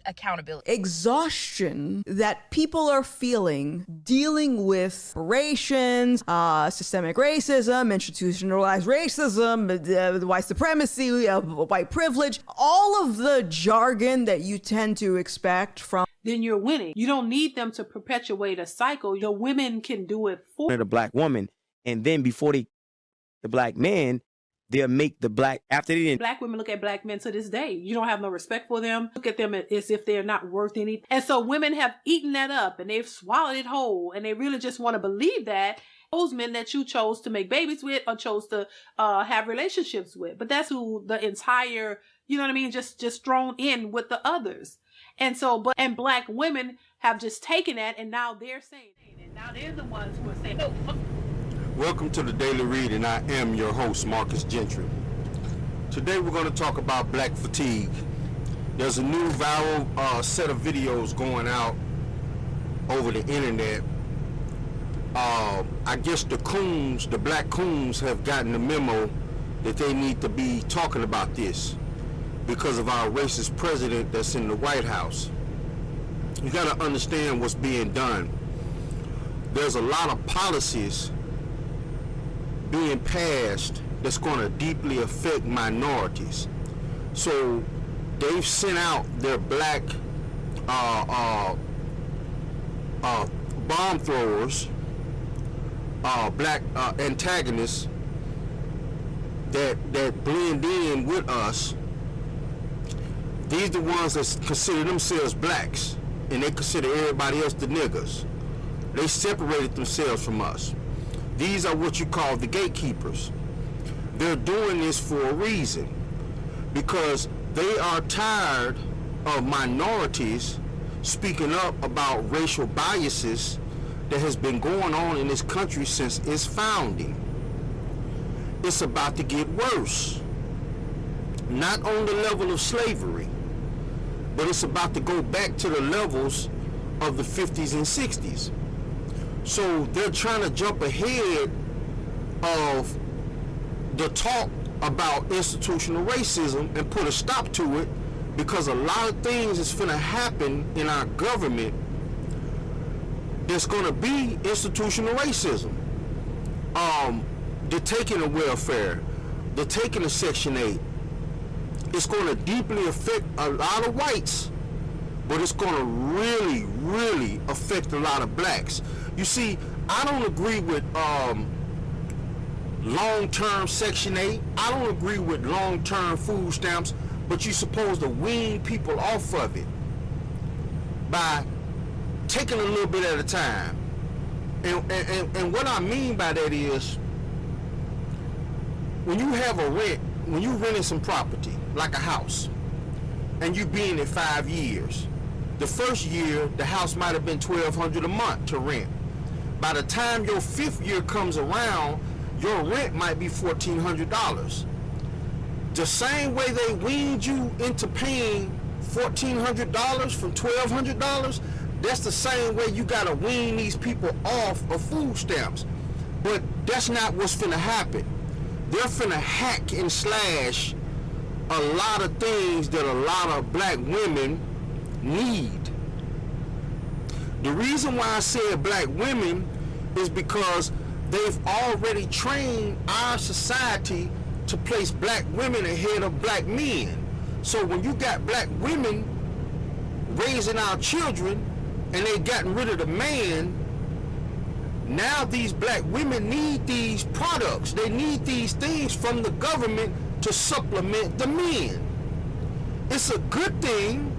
accountability. Exhaustion that people are feeling dealing with reparations, systemic racism, institutionalized racism, white supremacy, white privilege, all of the jargon that you tend to expect from. Then you're winning. You don't need them to perpetuate a cycle. The women can do it for the black woman, and then before the black man, they'll make the black, after they didn't. Black women look at black men to this day. You don't have no respect for them. Look at them as if they're not worth anything. And so women have eaten that up and they've swallowed it whole, and they really just want to believe that those men that you chose to make babies with or chose to have relationships with. But that's who the entire, you know what I mean, just thrown in with the others. And so, and black women have just taken that, and now they're saying, and now they're the ones who are saying, no, fuck. Welcome to the Daily Read, and I am your host, Marcus Gentry. Today we're going to talk about black fatigue. There's a new viral set of videos going out over the internet. I guess the Koons, the black Koons, have gotten the memo that they need to be talking about this because of our racist president that's in the White House. You got to understand what's being done. There's a lot of policies being passed that's going to deeply affect minorities. So they've sent out their black bomb throwers, black antagonists that blend in with us. These are the ones that consider themselves blacks, and they consider everybody else the niggers. They separated themselves from us. These are what you call the gatekeepers. They're doing this for a reason, because they are tired of minorities speaking up about racial biases that has been going on in this country since its founding. It's about to get worse. Not on the level of slavery, but it's about to go back to the levels of the 50s and 60s. So they're trying to jump ahead of the talk about institutional racism and put a stop to it, because a lot of things is finna happen in our government that's gonna be institutional racism. The taking of welfare, the taking of Section 8, it's gonna deeply affect a lot of whites, but it's gonna really, really affect a lot of blacks. You see, I don't agree with long-term Section 8. I don't agree with long-term food stamps, but you're supposed to wean people off of it by taking a little bit at a time. And what I mean by that is, when you have a rent, when you renting some property, like a house, and you be in it 5 years, the first year, the house might have been $1,200 a month to rent. By the time your 5th year comes around, your rent might be $1,400. The same way they weaned you into paying $1,400 from $1,200, that's the same way you gotta wean these people off of food stamps. But that's not what's finna happen. They're finna hack and slash a lot of things that a lot of black women need. The reason why I said black women is because they've already trained our society to place black women ahead of black men. So when you got black women raising our children and they gotten rid of the man, now these black women need these products. They need these things from the government to supplement the men. It's a good thing,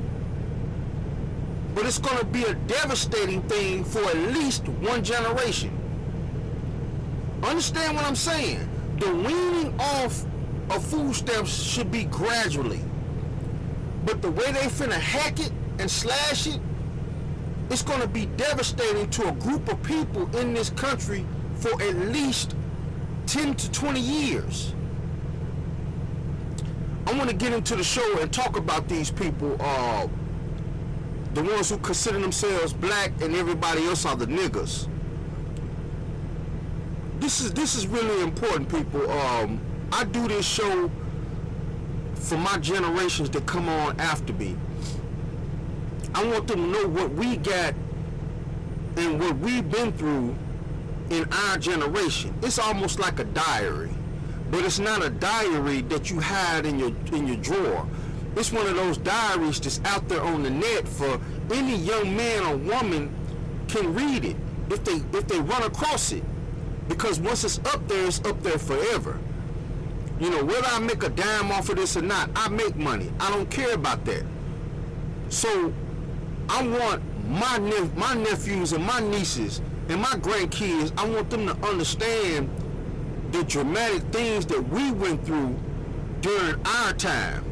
but it's going to be a devastating thing for at least one generation. Understand what I'm saying? The weaning off of food stamps should be gradually. But the way they finna hack it and slash it, it's going to be devastating to a group of people in this country for at least 10 to 20 years. I want to get into the show and talk about these people, the ones who consider themselves black and everybody else are the niggers. This is really important, people. I do this show for my generations that come on after me. I want them to know what we got and what we've been through in our generation. It's almost like a diary, but it's not a diary that you hide in your drawer. It's one of those diaries that's out there on the net for any young man or woman can read it if they run across it. Because once it's up there forever. You know, whether I make a dime off of this or not, I make money. I don't care about that. So I want my nephews and my nieces and my grandkids, I want them to understand the dramatic things that we went through during our time.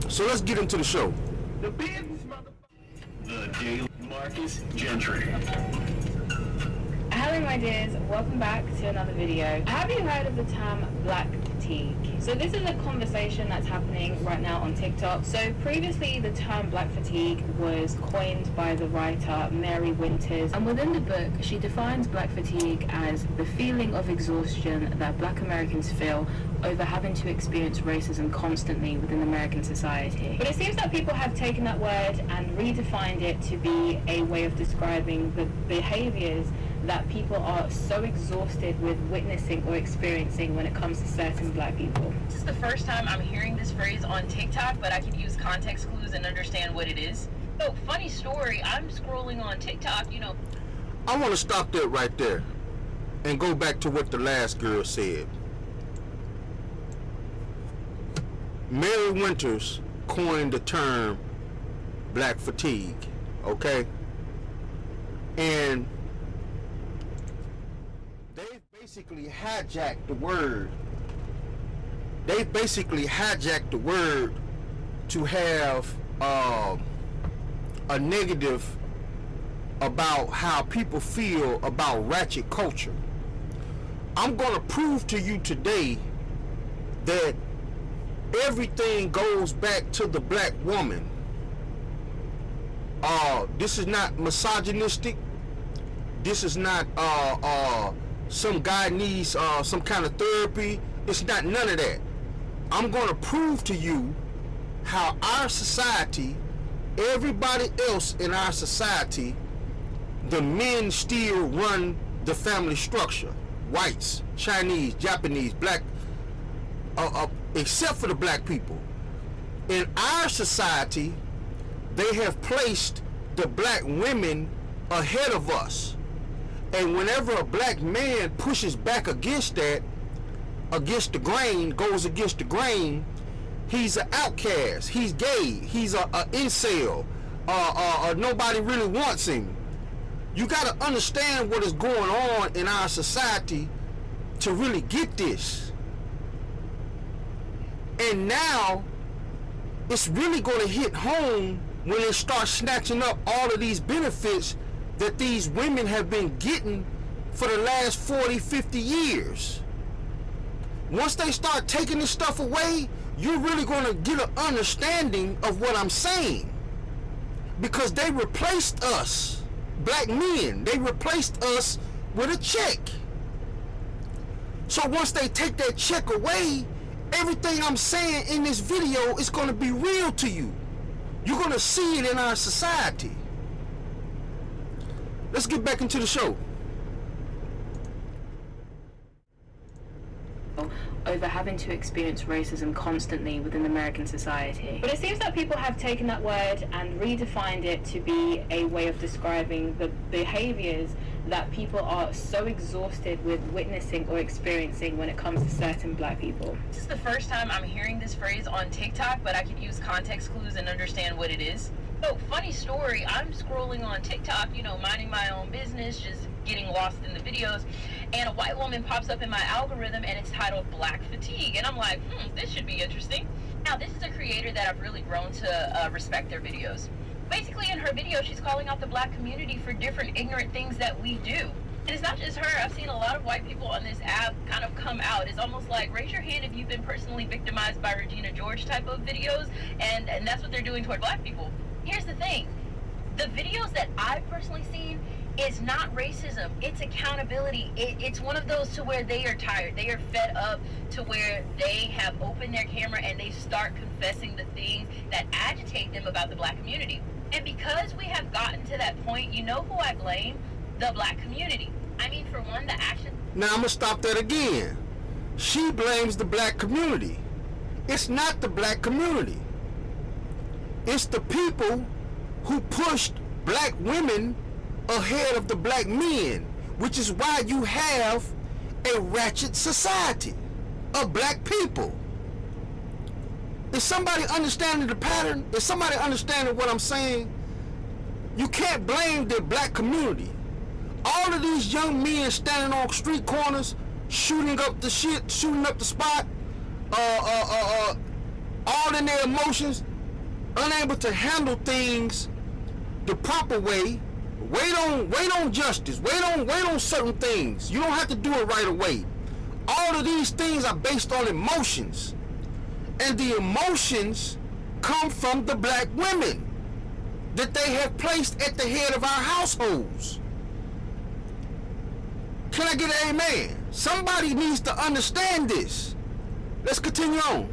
So let's get into the show. The business, The Daily Marcus Gentry. Hello my dears, welcome back to another video. Have you heard of the term black fatigue? So this is a conversation that's happening right now on TikTok. So previously the term black fatigue was coined by the writer Mary Winters, and within the book she defines black fatigue as the feeling of exhaustion that black Americans feel over having to experience racism constantly within American society. But it seems that people have taken that word and redefined it to be a way of describing the behaviors that people are so exhausted with witnessing or experiencing when it comes to certain black people. This is the first time I'm hearing this phrase on TikTok, but I could use context clues and understand what it is. So, funny story, I'm scrolling on TikTok, you know. I want to stop that right there and go back to what the last girl said. Mary Winters coined the term black fatigue, okay? And they've basically hijacked the word. They've basically hijacked the word to have a negative about how people feel about ratchet culture. I'm going to prove to you today that everything goes back to the black woman. This is not misogynistic. This is not some guy needs some kind of therapy. It's not none of that. I'm going to prove to you how our society, everybody else in our society, the men still run the family structure. Whites, Chinese, Japanese, black, except for the black people. In our society, they have placed the black women ahead of us. And whenever a black man pushes back against that, against the grain, goes against the grain, he's an outcast, he's gay, he's a incel, nobody really wants him. You got to understand what is going on in our society to really get this. And now it's really going to hit home when they start snatching up all of these benefits that these women have been getting for the last 40, 50 years. Once they start taking this stuff away, you're really going to get an understanding of what I'm saying. Because they replaced us, black men, they replaced us with a check. So once they take that check away, everything I'm saying in this video is going to be real to you. You're going to see it in our society. Let's get back into the show. Over having to experience racism constantly within American society. But it seems that people have taken that word and redefined it to be a way of describing the behaviors that people are so exhausted with witnessing or experiencing when it comes to certain black people. This is the first time I'm hearing this phrase on TikTok, but I could use context clues and understand what it is. So, funny story, I'm scrolling on TikTok, you know, minding my own business, just getting lost in the videos, and a white woman pops up in my algorithm and it's titled Black Fatigue, and I'm like, this should be interesting. Now, this is a creator that I've really grown to respect their videos. Basically, in her video, she's calling out the black community for different ignorant things that we do. And it's not just her. I've seen a lot of white people on this app kind of come out. It's almost like, raise your hand if you've been personally victimized by Regina George type of videos, and that's what they're doing toward black people. Here's the thing. The videos that I've personally seen is not racism. It's accountability. It's one of those to where they are tired. They are fed up to where they have opened their camera and they start confessing the things that agitate them about the black community. And because we have gotten to that point, you know who I blame? The black community. I mean, for one, the action. Now I'm gonna stop that again. She blames the black community. It's not the black community. It's the people who pushed black women ahead of the black men, which is why you have a ratchet society of black people. Is somebody understanding the pattern? Is somebody understanding what I'm saying? You can't blame the black community. All of these young men standing on street corners, shooting up the shit, shooting up the spot, all in their emotions, unable to handle things the proper way. Wait on justice. Wait on certain things. You don't have to do it right away. All of these things are based on emotions. And the emotions come from the black women that they have placed at the head of our households. Can I get an amen? Somebody needs to understand this. Let's continue on.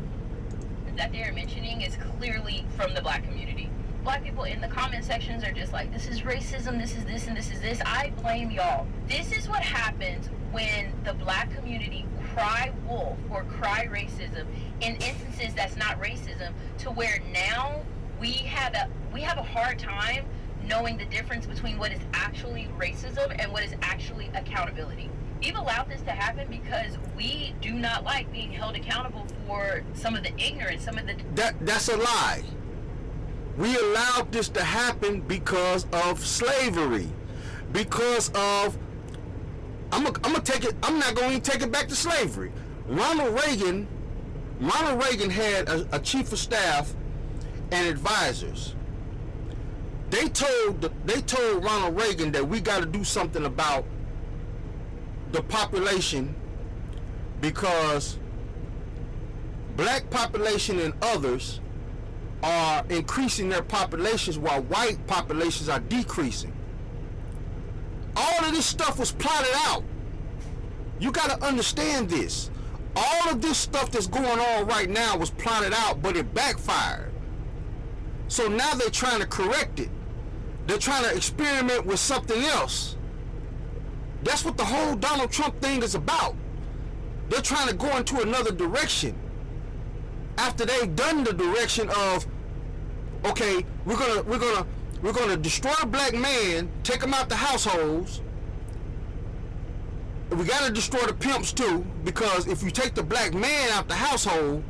That they're mentioning is clearly from the black community. Black people in the comment sections are just like, this is racism, this is this, and this is this. I blame y'all. This is what happens when the black community cry wolf or cry racism in instances that's not racism, to where now we have a hard time knowing the difference between what is actually racism and what is actually accountability. We've allowed this to happen because we do not like being held accountable for some of the ignorance, some of the... That's a lie. We allowed this to happen because of slavery. Because of... I'm not going to take it back to slavery. Ronald Reagan had a chief of staff and advisors. They told Ronald Reagan that we got to do something about the population, because black population and others are increasing their populations while white populations are decreasing. All of this stuff was plotted out. You got to understand this. All of this stuff that's going on right now was plotted out, but it backfired. So now they're trying to correct it. They're trying to experiment with something else. That's what the whole Donald Trump thing is about. They're trying to go into another direction. After they've done the direction of, okay, we're gonna destroy the black man, take him out the households. We gotta destroy the pimps too, because if you take the black man out the household,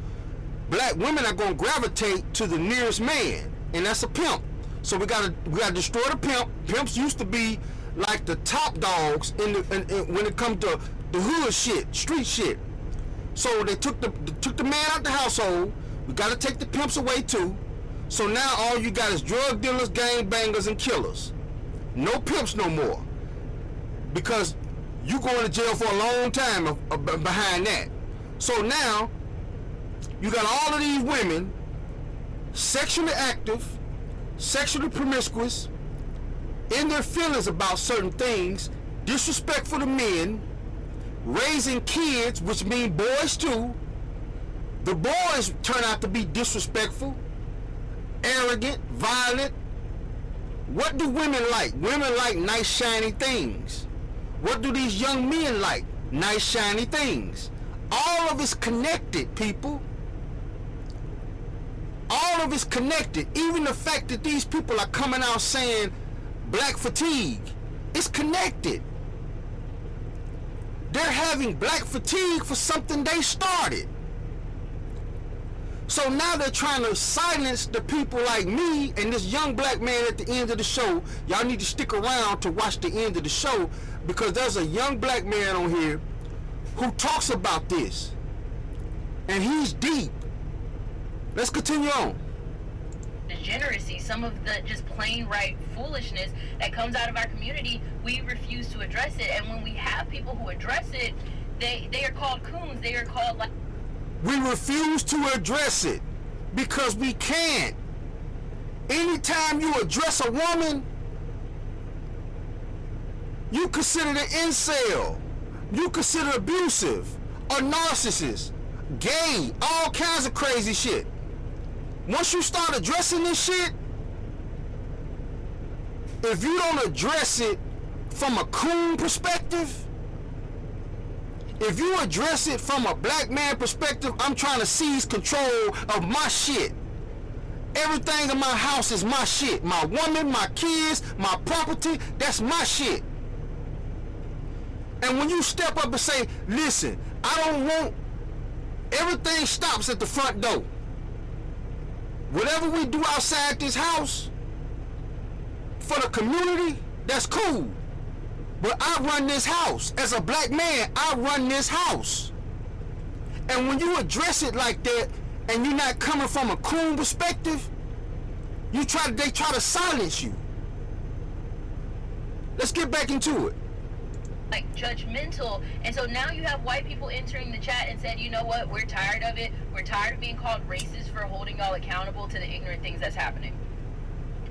black women are gonna gravitate to the nearest man, and that's a pimp. So we gotta destroy the pimp. Pimps used to be like the top dogs in when it comes to the hood shit, street shit. So they took the man out the household. We gotta take the pimps away too. So now all you got is drug dealers, gang bangers, and killers. No pimps no more, because you going to jail for a long time behind that. So now you got all of these women sexually active, sexually promiscuous, in their feelings about certain things, disrespectful to men, raising kids, which mean boys too. The boys turn out to be disrespectful, arrogant, violent. What do women like? Women like nice shiny things. What do these young men like? Nice shiny things. All of it's connected, people. All of it's connected. Even the fact that these people are coming out saying black fatigue, it's connected. They're having black fatigue for something they started. So now they're trying to silence the people like me and this young black man at the end of the show. Y'all need to stick around to watch the end of the show, because there's a young black man on here who talks about this. And he's deep. Let's continue on. Degeneracy, some of the just plain right foolishness that comes out of our community, we refuse to address it. And when we have people who address it, they are called Koons. They are called like... We refuse to address it because we can't. Anytime you address a woman, you consider an incel, you consider abusive, a narcissist, gay, all kinds of crazy shit. Once you start addressing this shit, if you don't address it from a coon perspective, if you address it from a black man perspective, I'm trying to seize control of my shit. Everything in my house is my shit. My woman, my kids, my property, that's my shit. And when you step up and say, listen, I don't want, everything stops at the front door. Whatever we do outside this house for the community, that's cool. But I run this house. As a black man, I run this house. And when you address it like that, and you're not coming from a coon perspective, they try to silence you. Let's get back into it. Like judgmental, and so now you have white people entering the chat and said, you know what, we're tired of it. We're tired of being called racist for holding y'all accountable to the ignorant things that's happening.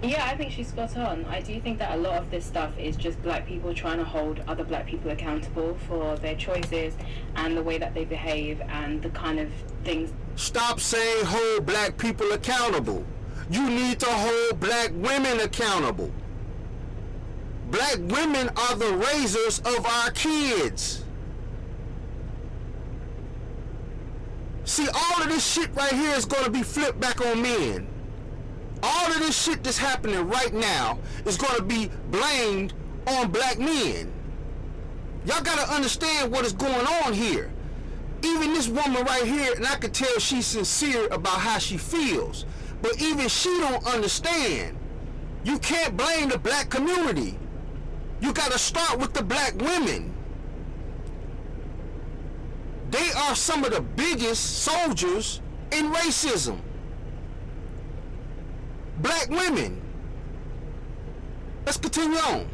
Yeah, I think she's spot on. I do think that a lot of this stuff is just black people trying to hold other black people accountable for their choices and the way that they behave and the kind of things. Stop saying hold black people accountable. You need to hold black women accountable. Black women are the raisers of our kids. See, all of this shit right here is going to be flipped back on men. All of this shit that's happening right now is going to be blamed on black men. Y'all got to understand what is going on here. Even this woman right here, and I can tell she's sincere about how she feels, but even she don't understand. You can't blame the black community. You got to start with the black women. They are some of the biggest soldiers in racism. Black women. Let's continue on.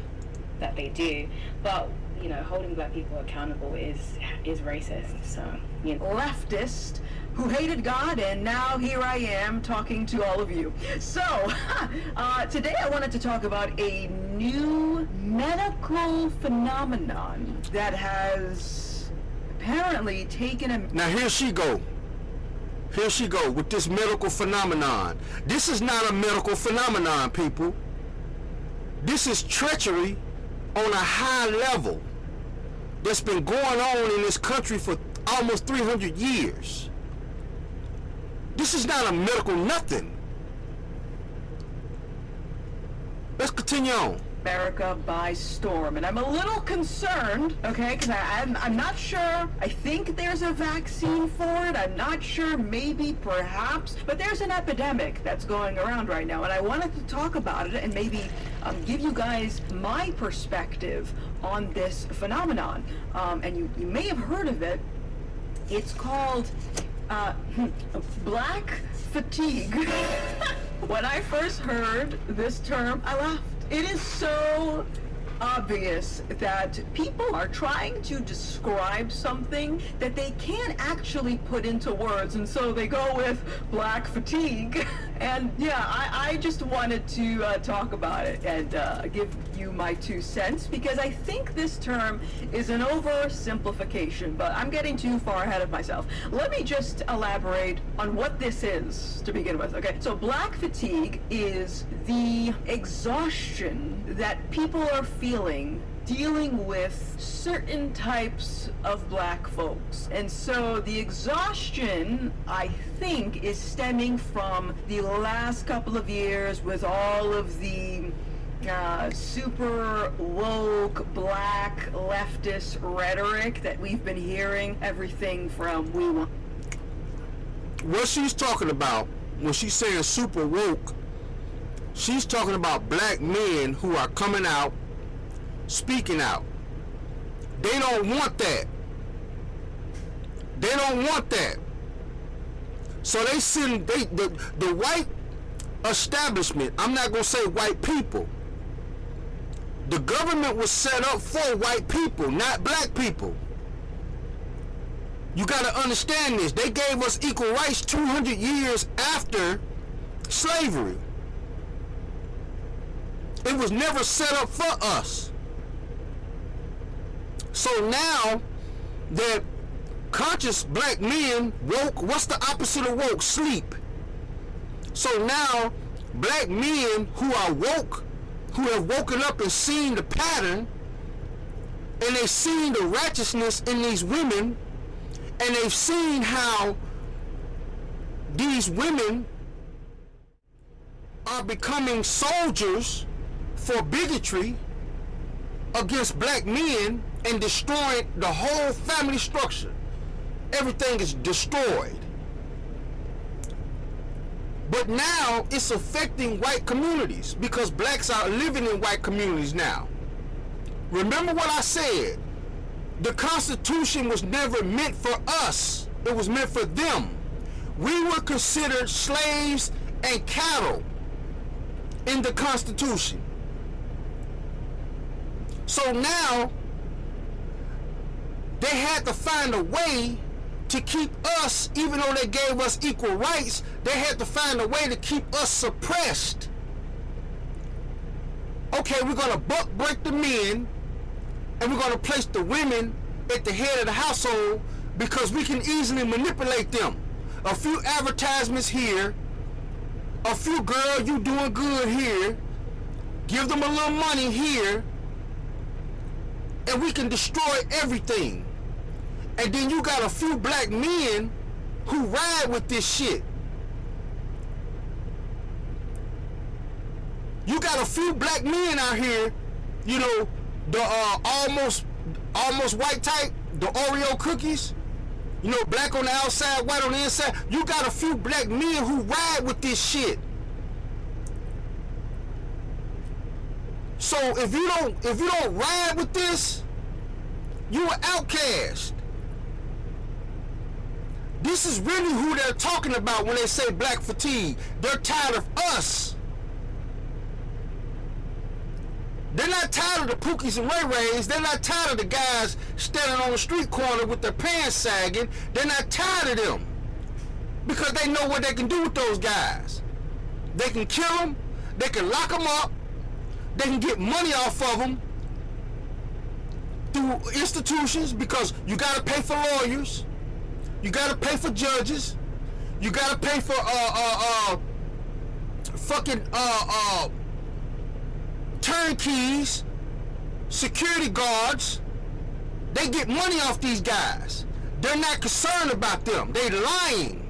That they do, but you know, holding black people accountable is racist. So, you know. Leftist who hated God, and now here I am talking to all of you. So, today I wanted to talk about a new medical phenomenon that has apparently taken a... Now here she go. Here she go with this medical phenomenon. This is not a medical phenomenon, people. This is treachery on a high level that's been going on in this country for almost 300 years. This is not a medical nothing. Let's continue on. America by storm, and I'm a little concerned, okay, because I'm not sure. I think there's a vaccine for it. I'm not sure, maybe, perhaps, but there's an epidemic that's going around right now, and I wanted to talk about it and maybe give you guys my perspective on this phenomenon. And you may have heard of it. It's called black fatigue. When I first heard this term, I laughed. It is so obvious that people are trying to describe something that they can't actually put into words, and so they go with black fatigue. And yeah, I just wanted to talk about it and give you my 2 cents, because I think this term is an oversimplification, but I'm getting too far ahead of myself. Let me just elaborate on what this is to begin with. Okay, so black fatigue is the exhaustion that people are feeling dealing with certain types of black folks. And so the exhaustion, I think, is stemming from the last couple of years with all of the super woke black leftist rhetoric that we've been hearing, everything from we want. What she's talking about when she's saying super woke, she's talking about black men who are coming out, speaking out. They don't want that. They don't want that. So they send the white establishment, I'm not going to say white people. The government was set up for white people, not black people. You got to understand this. They gave us equal rights 200 years after slavery. It was never set up for us. So now that conscious black men woke, what's the opposite of woke? Sleep. So now black men who are woke who have woken up and seen the pattern, and they've seen the righteousness in these women, and they've seen how these women are becoming soldiers for bigotry against black men and destroying the whole family structure. Everything is destroyed. But now it's affecting white communities because blacks are living in white communities now. Remember what I said. The Constitution was never meant for us. It was meant for them. We were considered slaves and cattle in the Constitution. So now they had to find a way to keep us, even though they gave us equal rights, they had to find a way to keep us suppressed. Okay, we're going to buck break the men, and we're going to place the women at the head of the household because we can easily manipulate them. A few advertisements here, a few girl, you doing good here, give them a little money here, and we can destroy everything. And then you got a few black men who ride with this shit. You got a few black men out here, you know, the almost white type, the Oreo cookies, you know, black on the outside, white on the inside. You got a few black men who ride with this shit. So if you don't ride with this, you an outcast. This is really who they're talking about when they say black fatigue. They're tired of us. They're not tired of the Pookies and Ray Rays. They're not tired of the guys standing on the street corner with their pants sagging. They're not tired of them. Because they know what they can do with those guys. They can kill them. They can lock them up. They can get money off of them through institutions because you got to pay for lawyers. You got to pay for judges. You got to pay for fucking turnkeys, security guards. They get money off these guys. They're not concerned about them. They're lying.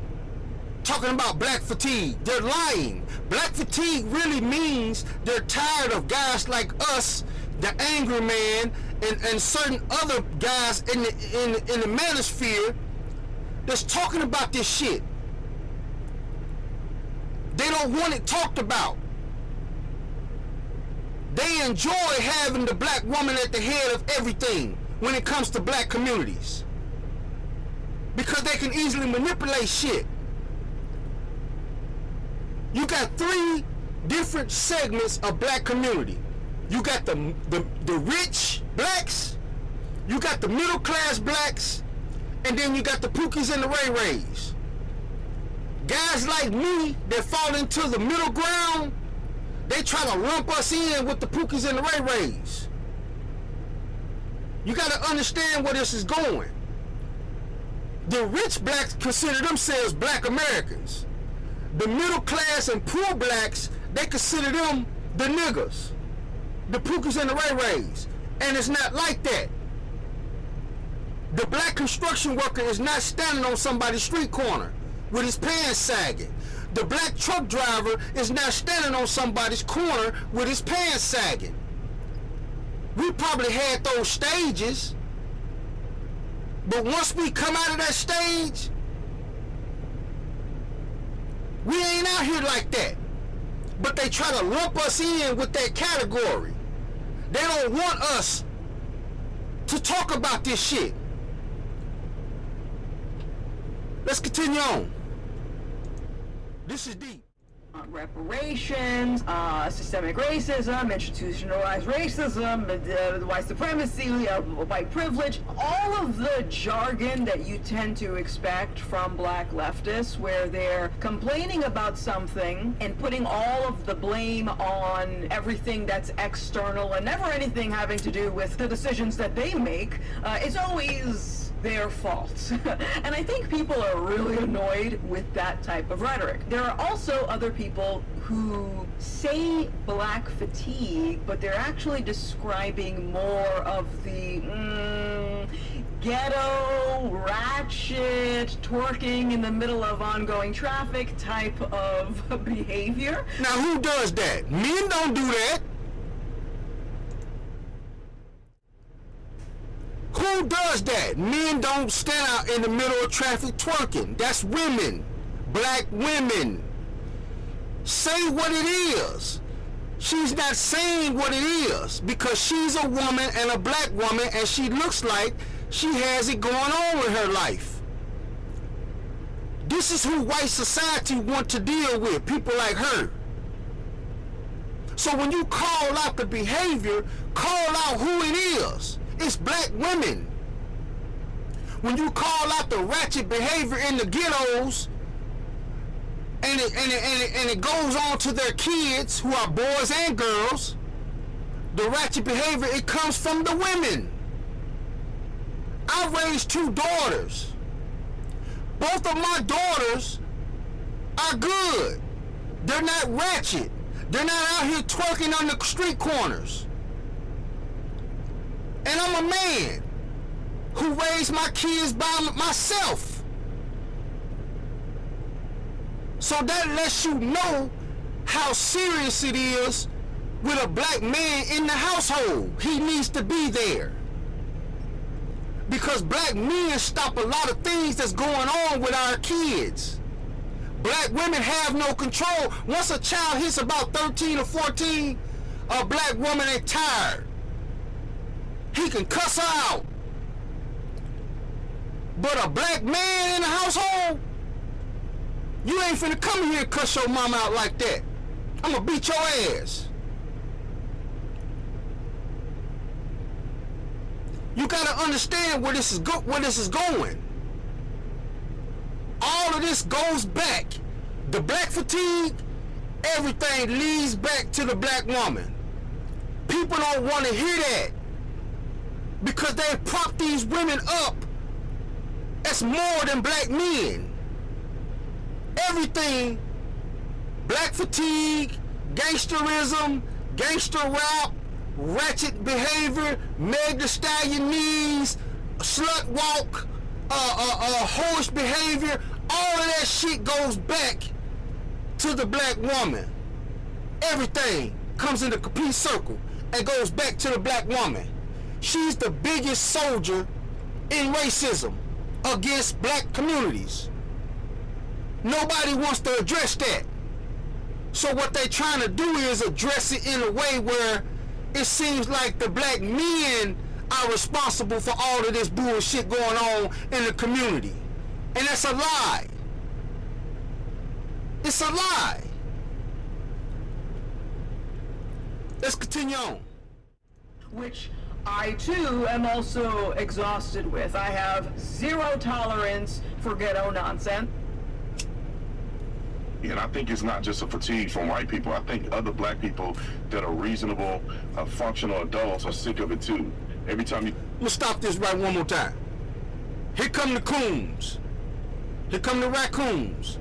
Talking about black fatigue. They're lying. Black fatigue really means they're tired of guys like us, the angry man, and certain other guys in the manosphere that's talking about this shit. They don't want it talked about. They enjoy having the black woman at the head of everything when it comes to black communities. Because they can easily manipulate shit. You got three different segments of black community. You got the rich blacks, you got the middle class blacks, and then you got the Pookies and the Ray Rays. Guys like me that fall into the middle ground, they try to lump us in with the Pookies and the Ray Rays. You got to understand where this is going. The rich blacks consider themselves black Americans. The middle class and poor blacks, they consider them the niggas, the Pookies and the Ray Rays. And it's not like that. The black construction worker is not standing on somebody's street corner with his pants sagging. The black truck driver is not standing on somebody's corner with his pants sagging. We probably had those stages, but once we come out of that stage, we ain't out here like that. But they try to lump us in with that category. They don't want us to talk about this shit. Let's continue on. This is deep. Reparations, systemic racism, institutionalized racism, white supremacy, white privilege, all of the jargon that you tend to expect from black leftists, where they're complaining about something and putting all of the blame on everything that's external and never anything having to do with the decisions that they make. It's always their fault. And I think people are really annoyed with that type of rhetoric. There are also other people who say black fatigue, but they're actually describing more of the ghetto, ratchet, twerking in the middle of ongoing traffic type of behavior. Now, who does that? Men don't do that. Who does that? Men don't stand out in the middle of traffic twerking. That's women. Black women. Say what it is. She's not saying what it is because she's a woman and a black woman, and she looks like she has it going on with her life. This is who white society want to deal with, people like her. So when you call out the behavior, call out who it is. It's black women. When you call out the ratchet behavior in the ghettos, and it goes on to their kids, who are boys and girls, the ratchet behavior, it comes from the women. I raised 2 daughters. Both of my daughters are good. They're not ratchet. They're not out here twerking on the street corners. And I'm a man who raised my kids by myself. So that lets you know how serious it is with a black man in the household. He needs to be there. Because black men stop a lot of things that's going on with our kids. Black women have no control. Once a child hits about 13 or 14, a black woman is tired. He can cuss her out. But a black man in the household, you ain't finna come here and cuss your mama out like that. I'm gonna beat your ass. You gotta understand where this is going. All of this goes back. The black fatigue, everything leads back to the black woman. People don't want to hear that because they prop these women up as more than black men. Everything, black fatigue, gangsterism, gangster rap, ratchet behavior, Meg Thee Stallion knees, slut walk, whorish behavior, all of that shit goes back to the black woman. Everything comes in a complete circle and goes back to the black woman. She's the biggest soldier in racism against black communities. Nobody wants to address that. So what they're trying to do is address it in a way where it seems like the black men are responsible for all of this bullshit going on in the community. And that's a lie. It's a lie. Let's continue on. Which I too am also exhausted with. I have zero tolerance for ghetto nonsense. And I think it's not just a fatigue from white people. I think other black people that are reasonable, functional adults are sick of it too. Every time you... Let's stop this right one more time. Here come the Koons. Here come the raccoons.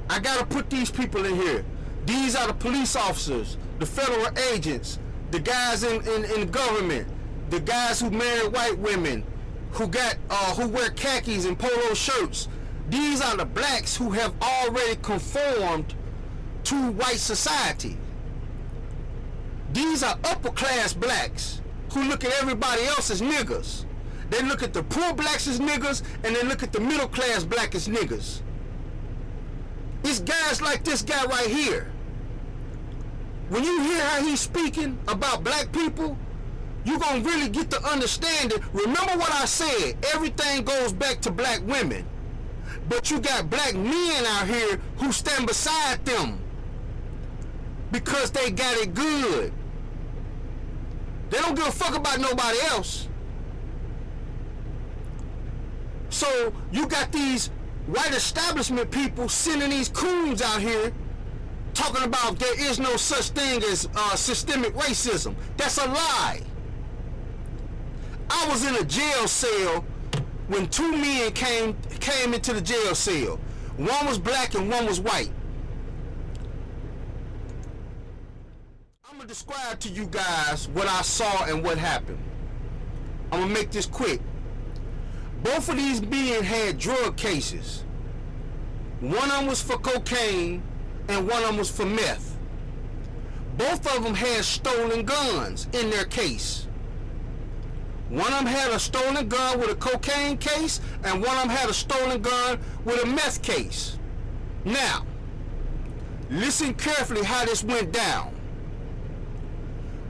I gotta put these people in here. These are the police officers, the federal agents, the guys in the government, the guys who marry white women, who wear khakis and polo shirts. These are the blacks who have already conformed to white society. These are upper class blacks who look at everybody else as niggas. They look at the poor blacks as niggas, and they look at the middle class black as niggas. It's guys like this guy right here. When you hear how he's speaking about black people, you're gonna really get the understanding. Remember what I said, everything goes back to black women. But you got black men out here who stand beside them because they got it good. They don't give a fuck about nobody else. So you got these white establishment people sending these coons out here talking about there is no such thing as systemic racism. That's a lie. I was in a jail cell when 2 men came into the jail cell. One was black and one was white. describe to you guys what I saw and what happened. I'm gonna make this quick. Both of these men had drug cases. One of them was for cocaine and one of them was for meth. Both of them had stolen guns in their case. One of them had a stolen gun with a cocaine case, and one of them had a stolen gun with a meth case. Now, listen carefully how this went down.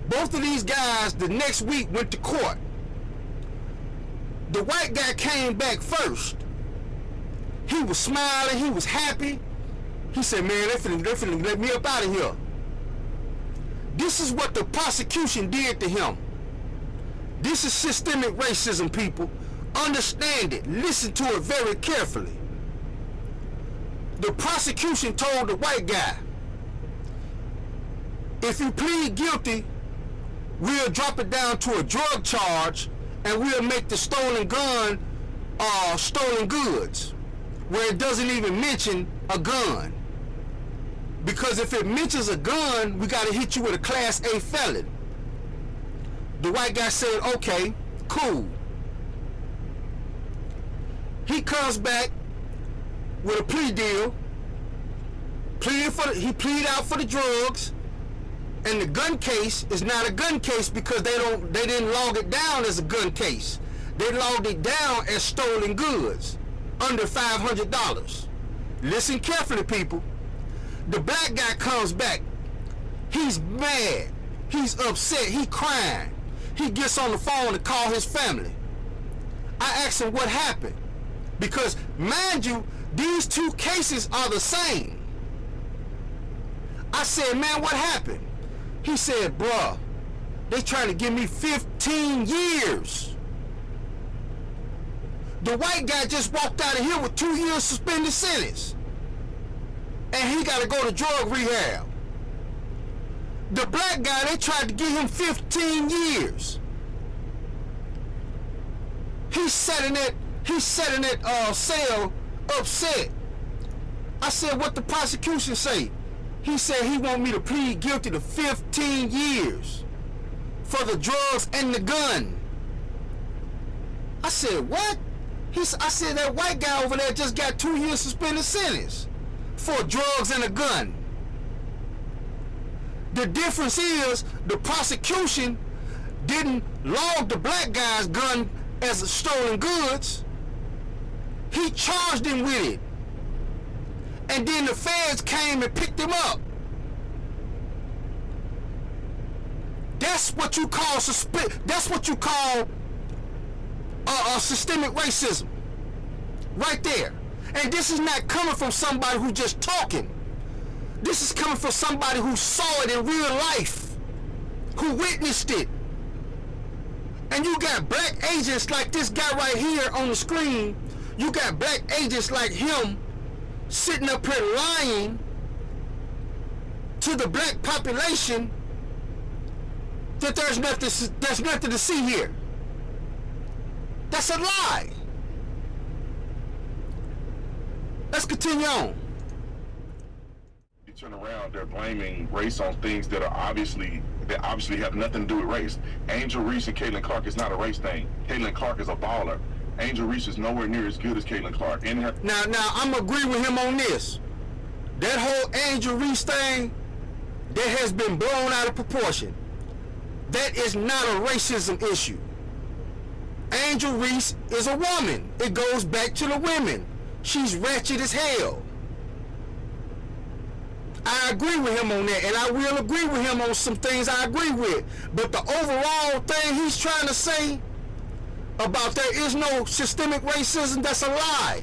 Both of these guys the next week went to court. The white guy came back first. He was smiling, he was happy. He said, man, they finna let me up out of here. This is what the prosecution did to him. This is systemic racism, people. Understand it. Listen to it very carefully. The prosecution told the white guy, if you plead guilty, we'll drop it down to a drug charge and we'll make the stolen gun stolen goods, where it doesn't even mention a gun. Because if it mentions a gun, we got to hit you with a Class A felon. The white guy said, okay, cool. He comes back with a plea deal. He pleaded out for the drugs, and the gun case is not a gun case because they didn't log it down as a gun case. They logged it down as stolen goods under $500. Listen carefully, people. The black guy comes back. He's mad. He's upset. He crying. He gets on the phone to call his family. I asked him what happened. Because, mind you, these two cases are the same. I said, man, what happened? He said, bruh, they trying to give me 15 years. The white guy just walked out of here with 2 years suspended sentence. And he got to go to drug rehab. The black guy, they tried to give him 15 years. He's sitting at cell upset. I said, what the prosecution say? He said he want me to plead guilty to 15 years for the drugs and the gun. I said, what? I said, that white guy over there just got 2 years suspended sentence for drugs and a gun. The difference is the prosecution didn't log the black guy's gun as stolen goods. He charged him with it. And then the feds came and picked him up. That's what you call systemic racism. Right there. And this is not coming from somebody who just talking. This is coming from somebody who saw it in real life, who witnessed it. And you got black agents like this guy right here on the screen. You got black agents like him sitting up here lying to the black population that there's nothing to see here. That's a lie. Let's continue on. You turn around, they're blaming race on things that obviously have nothing to do with race. Angel Reese and Caitlin Clark is not a race thing. Caitlin Clark is a baller. Angel Reese is nowhere near as good as Caitlin Clark. Now I'm agree with him on this. That whole Angel Reese thing, that has been blown out of proportion. That is not a racism issue. Angel Reese is a woman. It goes back to the women. She's ratchet as hell. I agree with him on that, and I will agree with him on some things I agree with. But the overall thing he's trying to say about there is no systemic racism, that's a lie.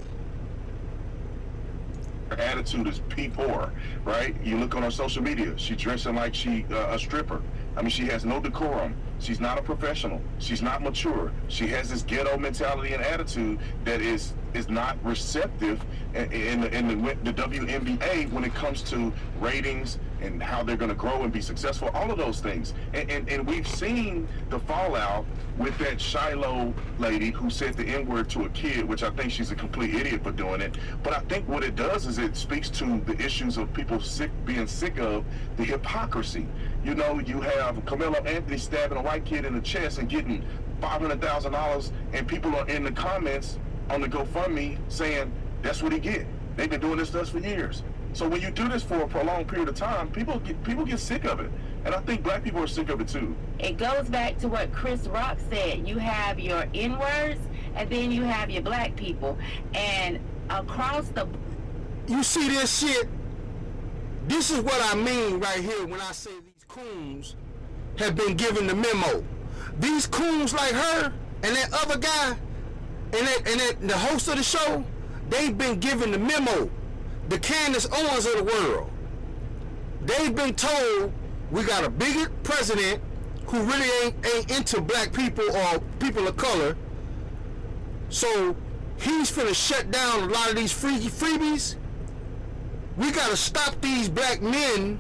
Her attitude is poor, right? You look on her social media, she dressing like she a stripper. I mean, she has no decorum. She's not a professional. She's not mature. She has this ghetto mentality and attitude that is not receptive in the WNBA when it comes to ratings and how they're going to grow and be successful, all of those things. And we've seen the fallout with that Shiloh lady who said the N-word to a kid, which I think she's a complete idiot for doing it. But I think what it does is it speaks to the issues of people being sick of the hypocrisy. You know, you have Carmelo Anthony stabbing a white kid in the chest and getting $500,000, and people are in the comments on the GoFundMe saying that's what he get. They've been doing this to us for years. So when you do this for a prolonged period of time, people get sick of it. And I think black people are sick of it too. It goes back to what Chris Rock said. You have your N-words, and then you have your black people. And across the... You see this shit? This is what I mean right here when I say these coons have been given the memo. These coons like her and that other guy and the host of the show, they've been given the memo. The Candace Owens of the world. They've been told we got a bigot president who really ain't into black people or people of color. So he's finna shut down a lot of these freebies. We gotta stop these black men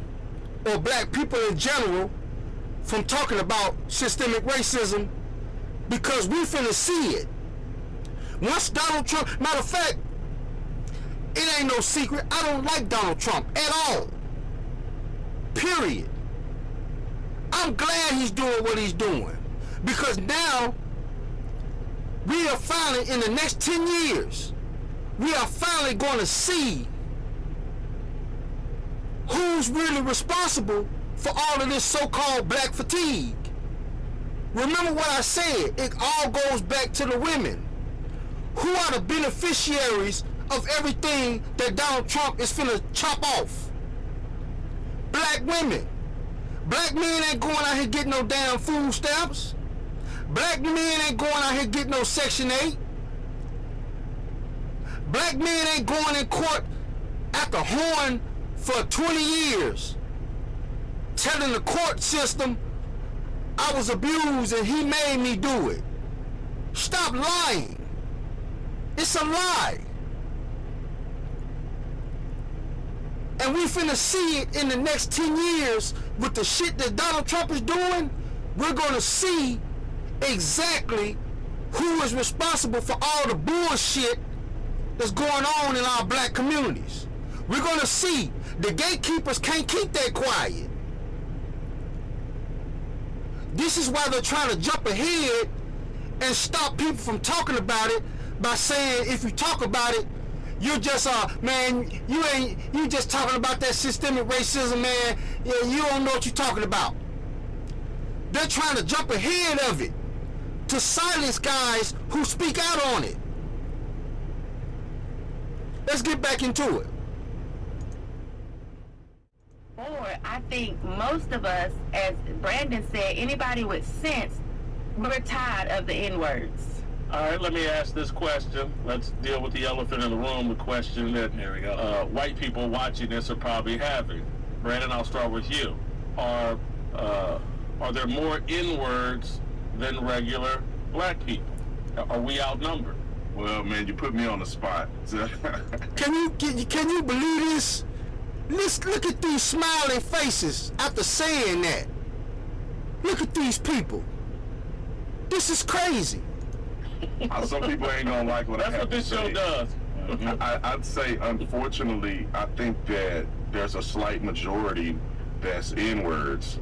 or black people in general from talking about systemic racism because we finna see it. Once Donald Trump, matter of fact, it ain't no secret, I don't like Donald Trump at all. Period. I'm glad he's doing what he's doing because now we are finally, in the next 10 years, we are finally going to see who's really responsible for all of this so-called black fatigue. Remember what I said, it all goes back to the women. Who are the beneficiaries of everything that Donald Trump is finna chop off? Black women. Black men ain't going out here getting no damn food stamps. Black men ain't going out here getting no Section 8. Black men ain't going in court after horn for 20 years telling the court system I was abused and he made me do it. Stop lying. It's a lie. And we finna see it in the next 10 years with the shit that Donald Trump is doing. We're gonna see exactly who is responsible for all the bullshit that's going on in our black communities. We're gonna see the gatekeepers can't keep that quiet. This is why they're trying to jump ahead and stop people from talking about it by saying if you talk about it, you're just man, you just talking about that systemic racism, man. Yeah, you don't know what you're talking about. They're trying to jump ahead of it to silence guys who speak out on it. Let's get back into it. Or I think most of us, as Brandon said, anybody with sense, we're tired of the N-words. All right, let me ask this question. Let's deal with the elephant in the room, the question that white people watching this are probably having. Brandon, I'll start with you. Are there more N-words than regular black people? Are we outnumbered? Well, man, you put me on the spot. Can you believe this? Let's look at these smiling faces after saying that. Look at these people. This is crazy. Some people ain't gonna like what I have to say. That's what this show does. I'd say, unfortunately, I think that there's a slight majority that's N-words.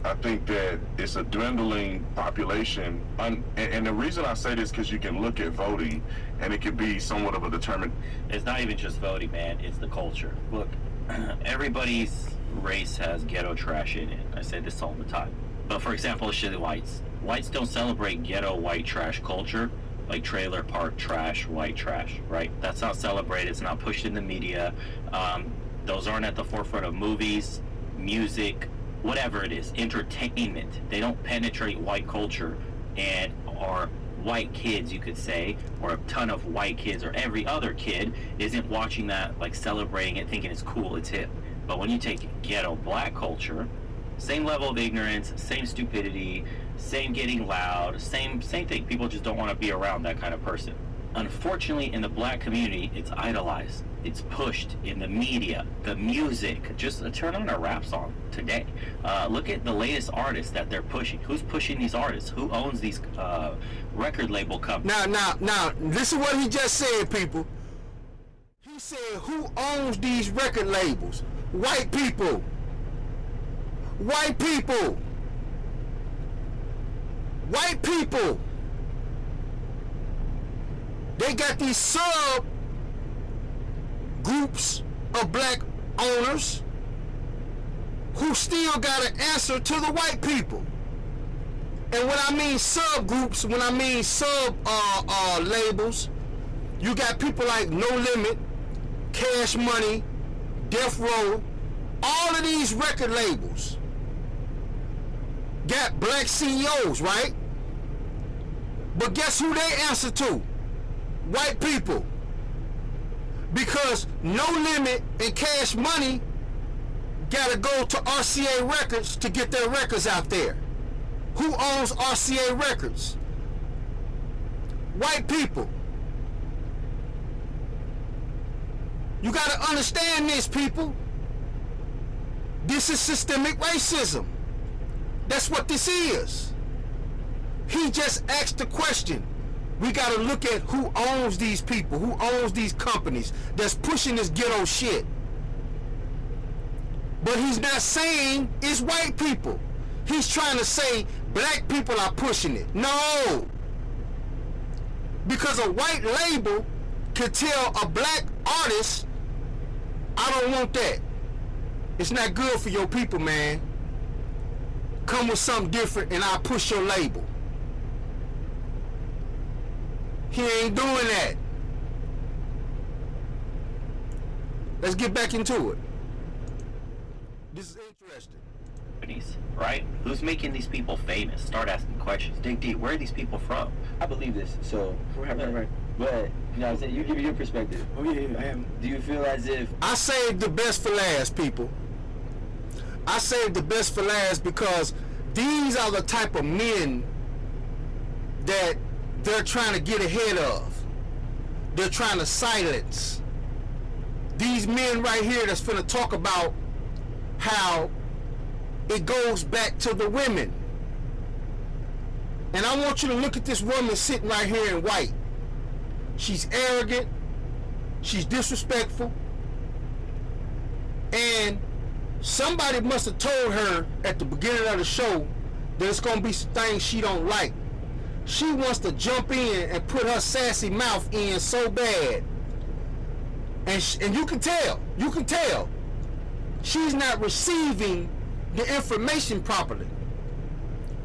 I think that it's a dwindling population. And the reason I say this because you can look at voting and it can be somewhat of a determinant. It's not even just voting, man. It's the culture. Look, everybody's race has ghetto trash in it. I say this all the time. But for example, let's say the whites. Whites don't celebrate ghetto white trash culture like trailer park trash, white trash, right? That's not celebrated. It's not pushed in the media. Those aren't at the forefront of movies, music, whatever it is, entertainment. They don't penetrate white culture and are white kids, you could say, or a ton of white kids or every other kid isn't watching that, like celebrating it, thinking it's cool, it's hip. But when you take ghetto black culture, Same level of ignorance, same stupidity, same getting loud, same thing. People just don't want to be around that kind of person. Unfortunately, in the black community, it's idolized. It's pushed in the media, the music. Just turn on a rap song today. Look at the latest artists that they're pushing. Who's pushing these artists? Who owns these record label companies? Now, listen what he just said, people. He said, who owns these record labels? White people. White people. White people. They got these sub groups of black owners who still got to answer to the white people. And when I mean subgroups, when I mean sub labels, you got people like No Limit, Cash Money, Death Row. All of these record labels got black CEOs, right? But guess who they answer to? White people. Because No Limit and Cash Money gotta go to RCA Records to get their records out there. Who owns RCA Records? White people. You gotta understand this, people. This is systemic racism. That's what this is. He just asked the question. We gotta look at who owns these people, who owns these companies that's pushing this ghetto shit. But he's not saying it's white people. He's trying to say black people are pushing it. No. Because a white label could tell a black artist, I don't want that. It's not good for your people, man. Come with something different and I'll push your label. He ain't doing that. Let's get back into it. This is interesting. Right? Who's making these people famous? Start asking questions. Dig deep. Where are these people from? I believe this. So, right. But, you know what I'm saying? You give me your perspective. Oh, yeah, I am. Do you feel as if... I saved the best for last, people. I saved the best for last because these are the type of men that they're trying to get ahead of. They're trying to silence. These men right here that's finna talk about how it goes back to the women. And I want you to look at this woman sitting right here in white. She's arrogant. She's disrespectful. And somebody must have told her at the beginning of the show that it's going to be some things she don't like. She wants to jump in and put her sassy mouth in so bad. And you can tell. She's not receiving the information properly.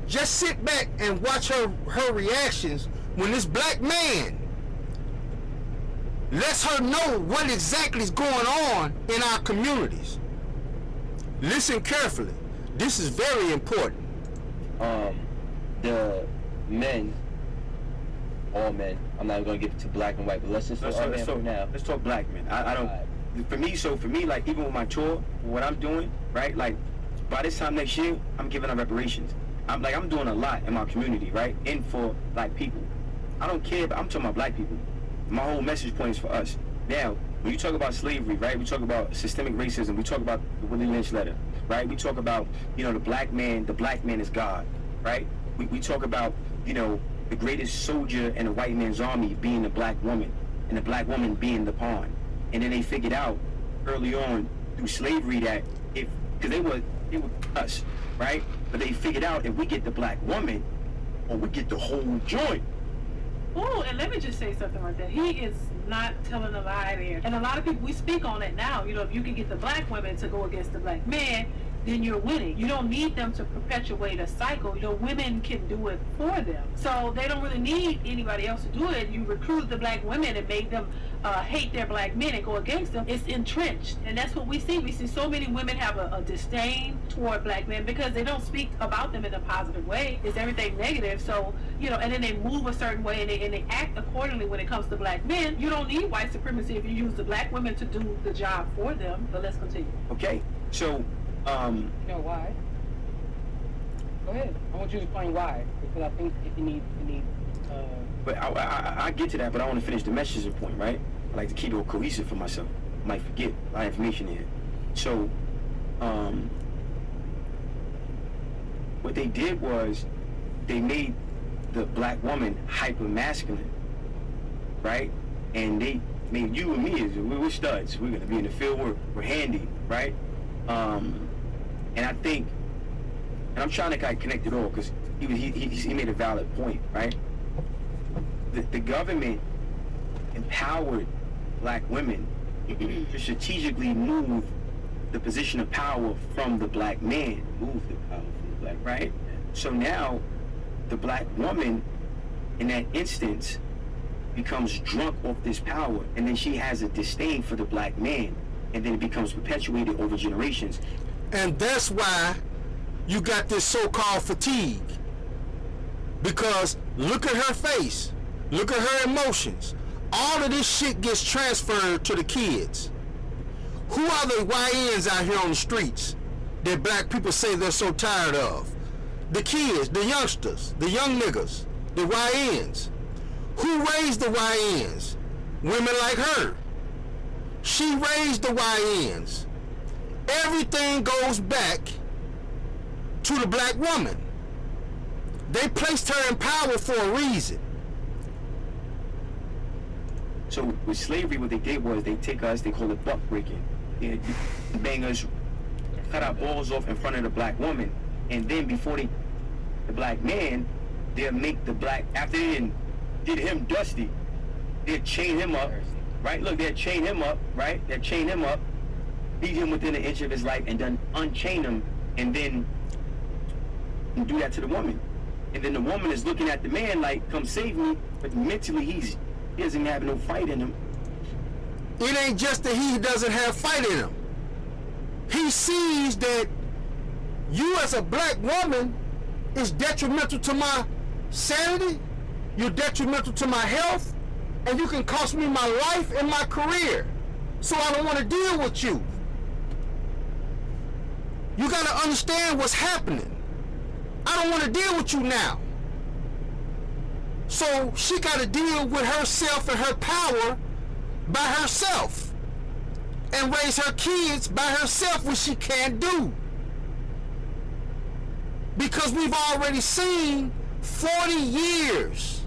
Just sit back and watch her reactions when this black man lets her know what exactly is going on in our communities. Listen carefully. This is very important. The men, all men, I'm not going to get to black and white, but let's talk now. Let's talk black men. I don't, for me, like, even with my chore, what I'm doing, right, like, by this time next year, I'm giving up reparations. I'm doing a lot in my community, right, and for black people. I don't care, but I'm talking about black people. My whole message point is for us. Now, when you talk about slavery, right, we talk about systemic racism, we talk about the Willie Lynch letter, right, we talk about, the black man is God, right, we talk about, the greatest soldier in a white man's army being the black woman, and the black woman being the pawn. And then they figured out early on through slavery that because they were us, right? But they figured out if we get the black woman, or we get the whole joint. Oh, and let me just say something right there. He is not telling a lie there. And a lot of people, we speak on it now. If you can get the black women to go against the black men, then you're winning. You don't need them to perpetuate a cycle. Women can do it for them. So they don't really need anybody else to do it. You recruit the black women and make them hate their black men and go against them. It's entrenched. And that's what we see. We see so many women have a disdain toward black men because they don't speak about them in a positive way. It's everything negative. So, and then they move a certain way and they act accordingly when it comes to black men. You don't need white supremacy if you use the black women to do the job for them. But let's continue. Okay. So, you know why? Go ahead. I want you to explain why, because I think if you need. But I get to that, but I want to finish the messaging point, right? I like to keep it cohesive for myself. I might forget a lot of information here. So, what they did was they made the black woman hyper masculine, right? And they made you and me as we're studs. We're gonna be in the field. We're handy, right? And I think, and I'm trying to kind of connect it all because he made a valid point, right? The government empowered black women to strategically move the position of power from the black man, move the power from the black, right? So now the black woman in that instance becomes drunk off this power, and then she has a disdain for the black man, and then it becomes perpetuated over generations. And that's why you got this so-called fatigue. Because look at her face. Look at her emotions. All of this shit gets transferred to the kids. Who are the YNs out here on the streets that black people say they're so tired of? The kids, the youngsters, the young niggas, the YNs. Who raised the YNs? Women like her. She raised the YNs. Everything goes back to the black woman. They placed her in power for a reason. So with slavery, what they did was they take us, they call it buck breaking. They bang us, cut our balls off in front of the black woman, and then before the black man, they'll make the black, after they did him dusty, they'll chain him up, right? Look, they'll chain him up, right? They'll chain him up, beat him within an inch of his life, and then unchain him, and then do that to the woman. And then the woman is looking at the man like, come save me, but mentally he doesn't have no fight in him. It ain't just that he doesn't have fight in him. He sees that you as a black woman is detrimental to my sanity, you're detrimental to my health, and you can cost me my life and my career. So I don't want to deal with you. You got to understand what's happening. I don't want to deal with you now. So she got to deal with herself and her power by herself and raise her kids by herself, which she can't do. Because we've already seen 40 years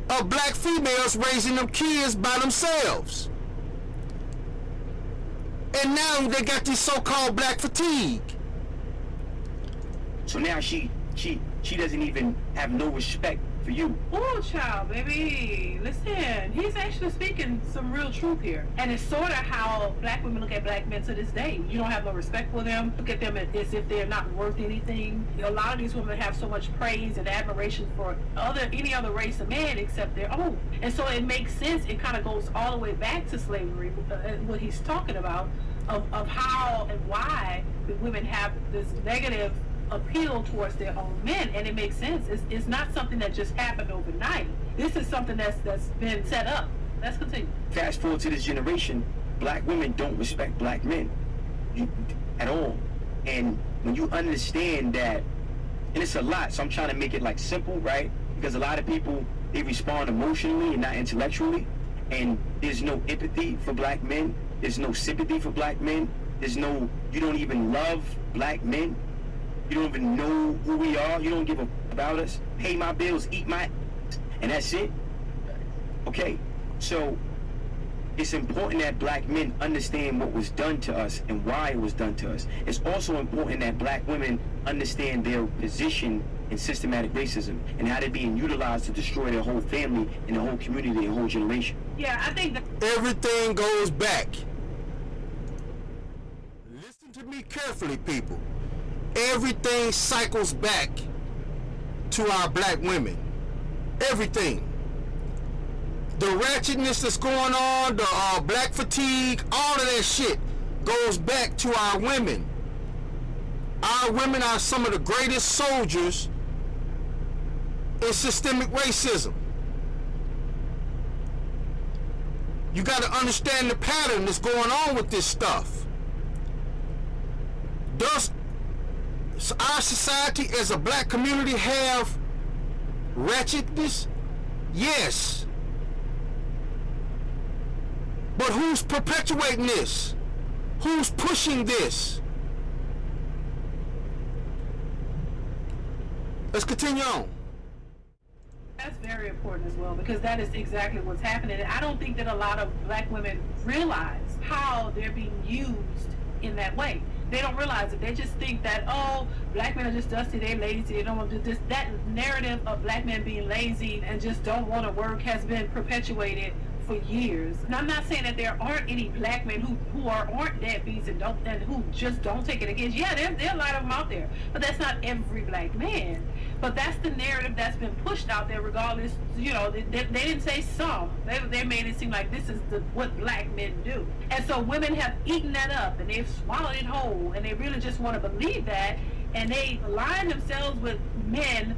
of black females raising them kids by themselves. And now they got this so-called black fatigue. So now she doesn't even have no respect for you. Oh, child, baby. Listen, he's actually speaking some real truth here. And it's sort of how black women look at black men to this day. You don't have no respect for them. Look at them as if they're not worth anything. A lot of these women have so much praise and admiration for any other race of men except their own. And so it makes sense. It kind of goes all the way back to slavery, what he's talking about, of how and why the women have this negative appeal towards their own men, and it makes sense. It's not something that just happened overnight. This is something that's been set up. Let's continue. Fast forward to this generation, black women don't respect black men at all. And when you understand that, and it's a lot, so I'm trying to make it like simple, right? Because a lot of people, they respond emotionally and not intellectually, and there's no empathy for black men, there's no sympathy for black men, you don't even love black men. You don't even know who we are. You don't give a about us. Pay my bills, eat my, and that's it. Okay, so it's important that black men understand what was done to us and why it was done to us. It's also important that black women understand their position in systematic racism and how they're being utilized to destroy their whole family and the whole community, their whole generation. Yeah, I think that everything goes back. Listen to me carefully, people. Everything cycles back to our black women. Everything. The ratchetness that's going on, the black fatigue, all of that shit goes back to our women. Our women are some of the greatest soldiers in systemic racism. You got to understand the pattern that's going on with this stuff. Thus, our society as a black community have wretchedness? Yes. But who's perpetuating this? Who's pushing this? Let's continue on. That's very important as well, because that is exactly what's happening. And I don't think that a lot of black women realize how they're being used in that way. They don't realize it. They just think that, oh, black men are just dusty, they're lazy, they don't want to do this. That narrative of black men being lazy and just don't want to work has been perpetuated for years. And I'm not saying that there aren't any black men who aren't deadbeats and who just don't take it against. Yeah, there are a lot of them out there, but that's not every black man. But that's the narrative that's been pushed out there regardless. You know, they didn't say some. They made it seem like this is what black men do. And so women have eaten that up and they've swallowed it whole, and they really just want to believe that, and they align themselves with men,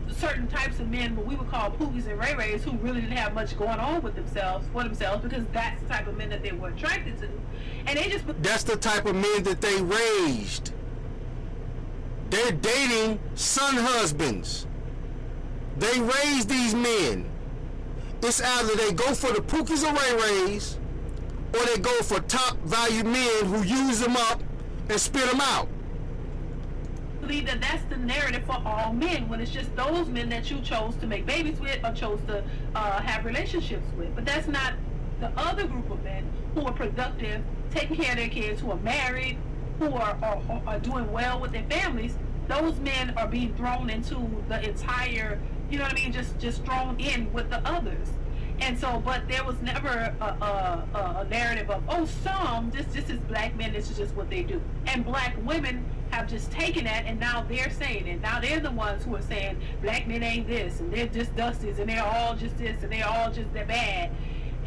certain types of men, what we would call poogies and ray-rays, who really didn't have much going on with themselves, because that's the type of men that they were attracted to. And they just... That's the type of men that they raised. They're dating son husbands. They raise these men. It's either they go for the pookies or ray-rays, or they go for top value men who use them up and spit them out. Believe that that's the narrative for all men, when it's just those men that you chose to make babies with or chose to have relationships with. But that's not the other group of men who are productive, taking care of their kids, who are married, who are doing well with their families. Those men are being thrown into the entire, you know what I mean, just thrown in with the others. And so, but there was never a narrative of, oh, this is black men, this is just what they do. And black women have just taken that, and now they're saying it. Now they're the ones who are saying black men ain't this, and they're just dusties, and they're all just this, and they're all just they're bad.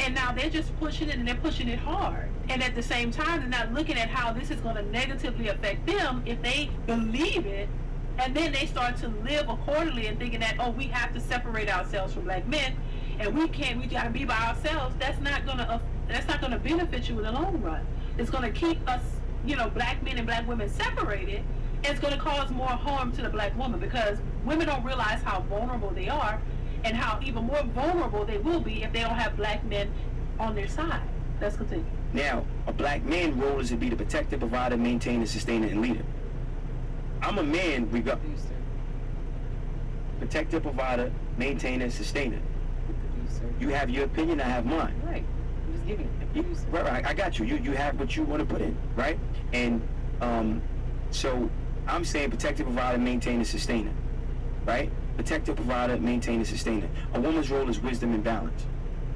And now they're just pushing it, and they're pushing it hard. And at the same time, they're not looking at how this is going to negatively affect them if they believe it. And then they start to live accordingly and thinking that, oh, we have to separate ourselves from black men, and we got to be by ourselves. That's not gonna benefit you in the long run. It's gonna keep us, you know, black men and black women separated. It's gonna cause more harm to the black woman, because women don't realize how vulnerable they are, and how even more vulnerable they will be if they don't have black men on their side. Let's continue. Now, a black man's role is to be the protector, provider, maintainer, sustainer, and leader. I'm a man, protector, provider, maintainer, sustainer. You have your opinion, I have mine. Right. I'm just giving it. Right, I got you. You have what you want to put in, right? And so I'm saying protector, provider, maintainer, sustainer, right? Protector, provider, maintainer, sustainer. A woman's role is wisdom and balance.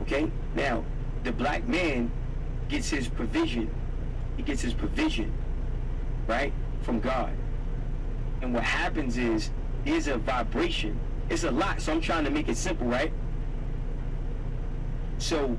Okay? Now, the black man gets his provision. He gets his provision, right, from God. And what happens is, there's a vibration. It's a lot, so I'm trying to make it simple, right? So,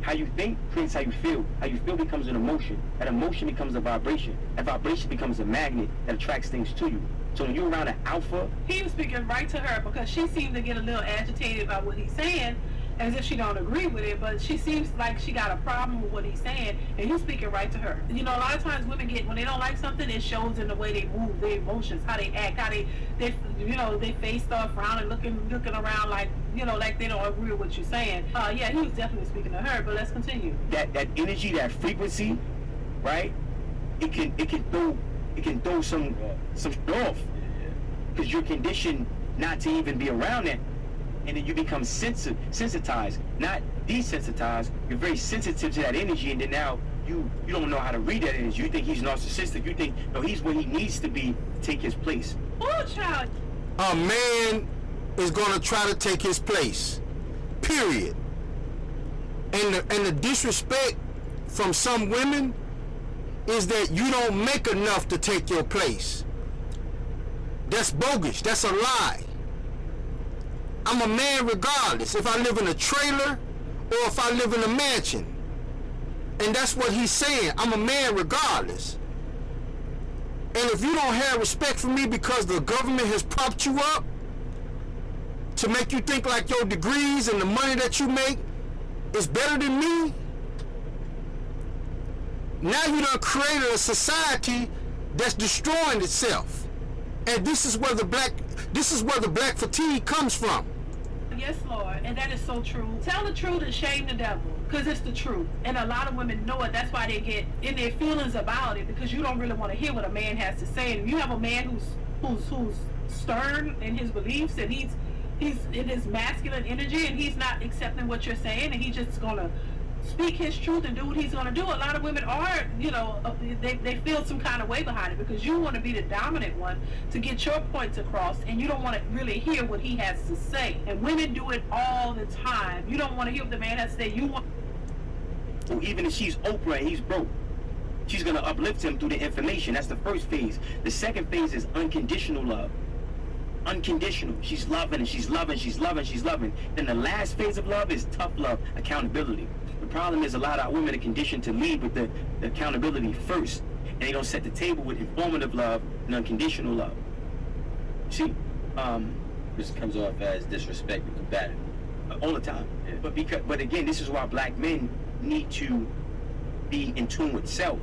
how you think creates how you feel. How you feel becomes an emotion. That emotion becomes a vibration. That vibration becomes a magnet that attracts things to you. So when you're around an alpha... He was speaking right to her, because she seemed to get a little agitated by what he's saying, as if she don't agree with it, but she seems like she got a problem with what he's saying, and he's speaking right to her. You know, a lot of times women when they don't like something, it shows in the way they move, their emotions, how they act, how they they face start frowning, looking around like, you know, like they don't agree with what you're saying. Yeah, he was definitely speaking to her, but let's continue. That energy, that frequency, right? It can throw some off, because you're conditioned not to even be around that. And then you become sensitized, not desensitized. You're very sensitive to that energy, and then now you don't know how to read that energy. You think he's narcissistic. You think, no, he's where he needs to be to take his place. Oh, child. A man is going to try to take his place, period. And the disrespect from some women is that you don't make enough to take your place. That's bogus. That's a lie. I'm a man regardless if I live in a trailer or if I live in a mansion. And that's what he's saying. I'm a man regardless. And if you don't have respect for me because the government has propped you up to make you think like your degrees and the money that you make is better than me, now you done created a society that's destroying itself. And this is where the black fatigue comes from. Yes, Lord, and that is so true. Tell the truth and shame the devil, because it's the truth. And a lot of women know it. That's why they get in their feelings about it, because you don't really want to hear what a man has to say. And you have a man who's stern in his beliefs, and he's in his masculine energy, and he's not accepting what you're saying, and he's just gonna speak his truth and do what he's going to do. A lot of women are, they feel some kind of way behind it, because you want to be the dominant one to get your points across, and you don't want to really hear what he has to say. And women do it all the time. You don't want to hear what the man has to say. You want. So even if she's Oprah and he's broke, she's going to uplift him through the information. That's the first phase. The second phase is unconditional love. Unconditional. She's loving and she's loving, she's loving, she's loving. Then the last phase of love is tough love, accountability. The problem is a lot of our women are conditioned to lead with the accountability first, and they don't set the table with informative love and unconditional love. See, this comes off as disrespect and combative all the time. Yeah. But again, this is why black men need to be in tune with self.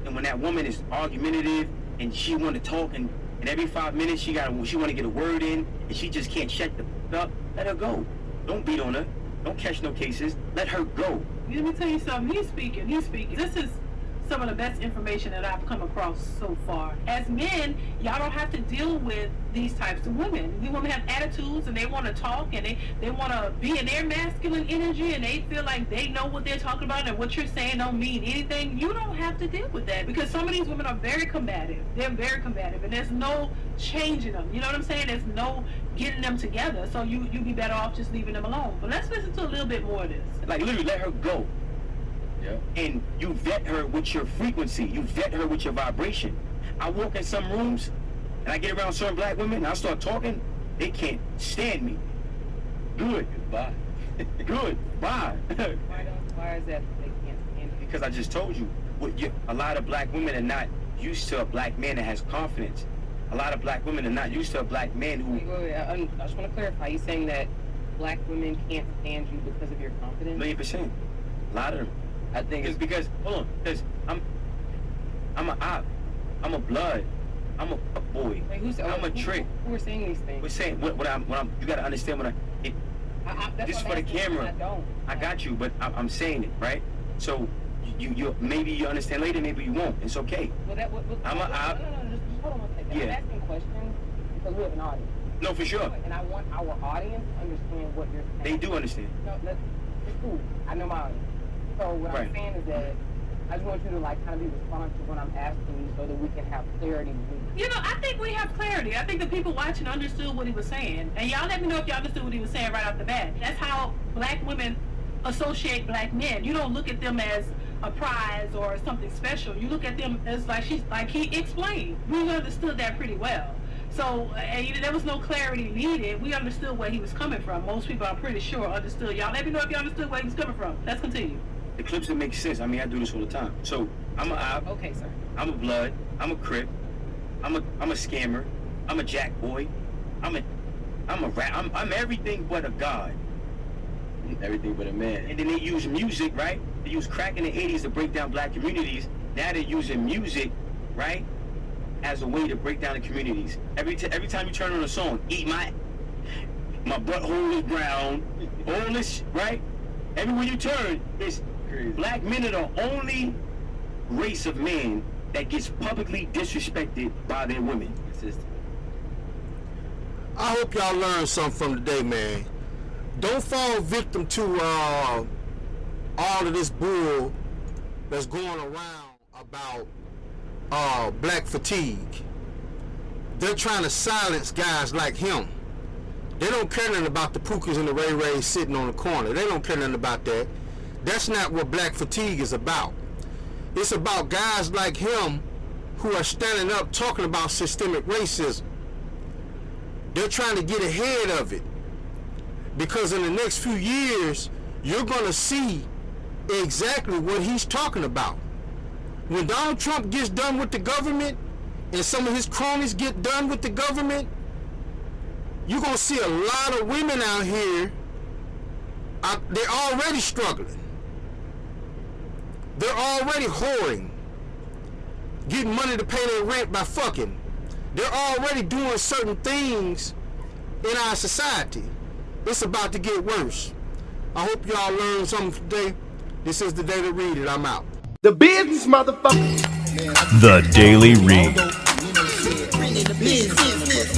And when that woman is argumentative and she want to talk, and every 5 minutes she want to get a word in, and she just can't shut the f up, let her go. Don't beat on her. Don't catch no cases. Let her go. Let me tell you something. He's speaking. This is some of the best information that I've come across so far. As men, y'all don't have to deal with these types of women. These women have attitudes, and they want to talk, and they want to be in their masculine energy, and they feel like they know what they're talking about, and what you're saying don't mean anything. You don't have to deal with that, because some of these women are very combative. They're very combative, and there's no changing them. You know what I'm saying? There's no getting them together. So you be better off just leaving them alone. But let's listen to a little bit more of this. Like, literally, let her go. Yeah. And you vet her with your frequency. You vet her with your vibration. I walk in some rooms, and I get around certain black women, and I start talking. They can't stand me. Good. Bye. Good. Bye. Why is that they can't stand you? Because I just told you, a lot of black women are not used to a black man that has confidence. A lot of black women are not used to a black man who... Wait. I just want to clarify. You saying that black women can't stand you because of your confidence? 1,000,000%. A lot of them. I think it's because, hold on, because I'm a op. I'm a blood. I'm a boy. Wait, I'm a trick. Who are saying these things? We're saying what I'm. You gotta understand what this is for the camera. I got you, but I'm saying it right. So you maybe you understand later, maybe you won't. It's okay. Well, I'm a op. No, just hold on one second. Yeah. I'm asking questions because we have an audience. No, for sure. And I want our audience to understand what you're saying. They do understand. No, it's cool. I know my audience. So what I'm saying is that I just want you to kind of be responsive when I'm asking you, so that we can have clarity. I think we have clarity. I think the people watching understood what he was saying. And y'all let me know if y'all understood what he was saying right off the bat. That's how black women associate black men. You don't look at them as a prize or something special. You look at them as like he explained. We understood that pretty well. So there was no clarity needed. We understood where he was coming from. Most people, I'm pretty sure, understood. Y'all let me know if you understood where he was coming from. Let's continue. The clips that make sense. I mean, I do this all the time. So I'm a op. Okay, sir. I'm a blood. I'm a crip. I'm a scammer. I'm a jack boy. I'm a rat. I'm everything but a god. everything but a man. And then they use music, right? They use crack in the 80s to break down black communities. Now they're using music, right, as a way to break down the communities. Every time you turn on a song, eat my butthole is brown, all this, right? Everywhere you turn, it's crazy. Black men are the only race of men that gets publicly disrespected by their women. I hope y'all learned something from today, man. Don't fall victim to all of this bull that's going around about black fatigue. They're trying to silence guys like him. They don't care nothing about the Pookies and the Ray Rays sitting on the corner. They don't care nothing about that. That's not what black fatigue is about. It's about guys like him who are standing up talking about systemic racism. They're trying to get ahead of it, because in the next few years, you're going to see exactly what he's talking about. When Donald Trump gets done with the government and some of his cronies get done with the government, you're going to see a lot of women out here, they're already struggling. They're already whoring, getting money to pay their rent by fucking. They're already doing certain things in our society. It's about to get worse. I hope y'all learned something today. This is the Day to Read It. I'm out. The business, motherfucker. The Daily Read. Business.